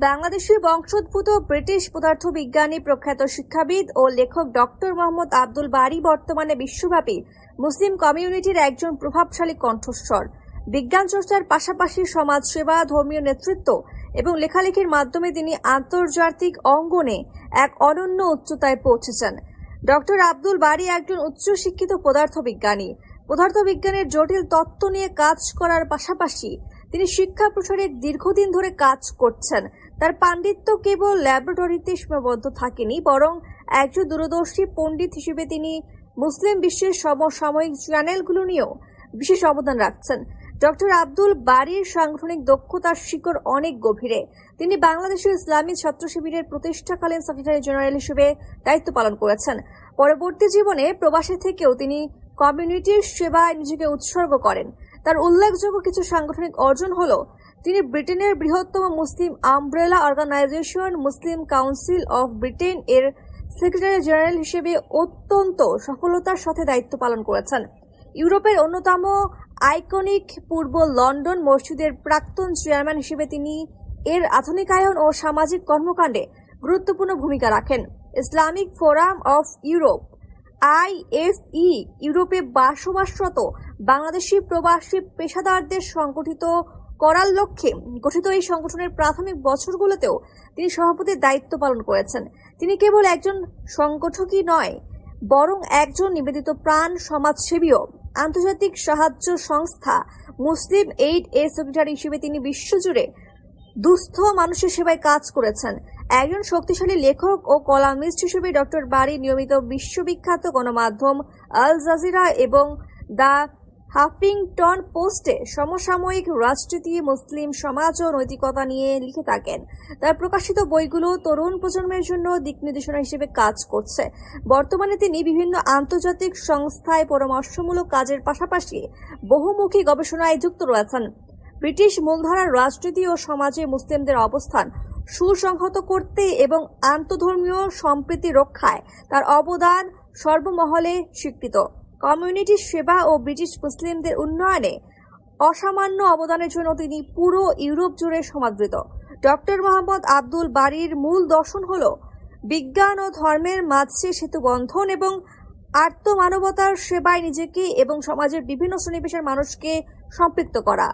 বাংলাদেশি বংশোদ্ভূত ব্রিটিশ পদার্থবিজ্ঞানী, প্রখ্যাত শিক্ষাবিদ ও লেখক ডক্টর মোহাম্মদ আব্দুল বারী বর্তমানে বিশ্বব্যাপী মুসলিম কমিউনিটির একজন প্রভাবশালী কণ্ঠস্বর। বিজ্ঞান চর্চার পাশাপাশি সমাজসেবা, ধর্মীয় নেতৃত্ব এবং লেখালেখির মাধ্যমে তিনি আন্তর্জাতিক অঙ্গনে এক অনন্য উচ্চতায় পৌঁছেছেন। ডক্টর আব্দুল বারী একজন উচ্চশিক্ষিত পদার্থবিজ্ঞানী। পদার্থবিজ্ঞানের জটিল তত্ত্ব নিয়ে কাজ করার পাশাপাশি তিনি শিক্ষা প্রসারে দীর্ঘদিন ধরে কাজ করছেন। তার পাণ্ডিত্য কেবল ল্যাবরেটরিতে সীমাবদ্ধ থাকেনি, বরং একজন দূরদর্শী পণ্ডিত হিসেবে তিনি মুসলিম বিশ্বের সমসাময়িক চ্যানেলগুলো নিয়েও বিশেষ অবদান রাখছেন। ডক্টর আব্দুল বারীর সাংগঠনিক দক্ষতার শিকড় অনেক গভীরে। তিনি বাংলাদেশের ইসলামী ছাত্র শিবিরের প্রতিষ্ঠাকালীন সেক্রেটারি জেনারেল হিসেবে দায়িত্ব পালন করেছেন। পরবর্তী জীবনে প্রবাসী থেকেও তিনি কমিউনিটির সেবায় নিজেকে উৎসর্গ করেন। তার উল্লেখযোগ্য কিছু সাংগঠনিক অর্জন হলো, তিনি ব্রিটেনের বৃহত্তম Muslim umbrella organisation Muslim council of Britain এর সেক্রেটারি জেনারেল হিসেবে অত্যন্ত সফলতার সাথে দায়িত্ব পালন করেছেন। ইউরোপের অন্যতম আইকনিক পূর্ব লন্ডন মসজিদের প্রাক্তন চেয়ারম্যান হিসেবে তিনি এর আধুনিকায়ন ও সামাজিক কর্মকাণ্ডে গুরুত্বপূর্ণ ভূমিকা রাখেন। Islamic forum of Europe IFE ইউরোপে বসবাসরত বাংলাদেশি প্রবাসী পেশাদারদের সংগঠিত করার লক্ষ্যে গঠিত এই সংগঠনের প্রাথমিক বছরগুলোতেও তিনি সভাপতির দায়িত্ব পালন করেছেন। তিনি কেবল একজন সংগঠকই নয়, বরং একজন নিবেদিত প্রাণ সমাজসেবীও। আন্তর্জাতিক সাহায্য সংস্থা মুসলিম এইড এর সেক্রেটারি হিসেবে তিনি বিশ্বজুড়ে দুস্থ মানুষের সেবায় কাজ করেছেন। একজন শক্তিশালী লেখক ও কলামিস্ট হিসেবে ডক্টর বারী নিয়মিত বিশ্ববিখ্যাত গণমাধ্যম আল জাজিরা এবং দ্য হাফিংটন পোস্টে সমসাময়িক রাজনীতি, মুসলিম সমাজ ও নৈতিকতা নিয়ে লিখে থাকেন। তার প্রকাশিত বইগুলো তরুণ প্রজন্মের জন্য দিক নির্দেশনা হিসেবে কাজ করছে। বর্তমানে তিনি বিভিন্ন আন্তর্জাতিক সংস্থায় পরামর্শমূলক কাজের পাশাপাশি বহুমুখী গবেষণায় যুক্ত রয়েছেন। ব্রিটিশ মূলধারার রাজনীতি ও সমাজে মুসলিমদের অবস্থান সুসংহত করতে এবং আন্তঃধর্মীয় সম্প্রীতি রক্ষায় তার অবদান সর্বমহলে স্বীকৃত। কমিউনিটি সেবা ও ব্রিটিশ মুসলিমদের উন্নয়নে অসামান্য অবদানের জন্য তিনি পুরো ইউরোপ জুড়ে সমাদৃত। ডক্টর মোহাম্মদ আব্দুল বারীর মূল দর্শন হল বিজ্ঞান ও ধর্মের মাঝে সেতু বন্ধন এবং আত্মমানবতার সেবায় নিজেকে এবং সমাজের বিভিন্ন শ্রেণী পেশার মানুষকে সম্পৃক্ত করা।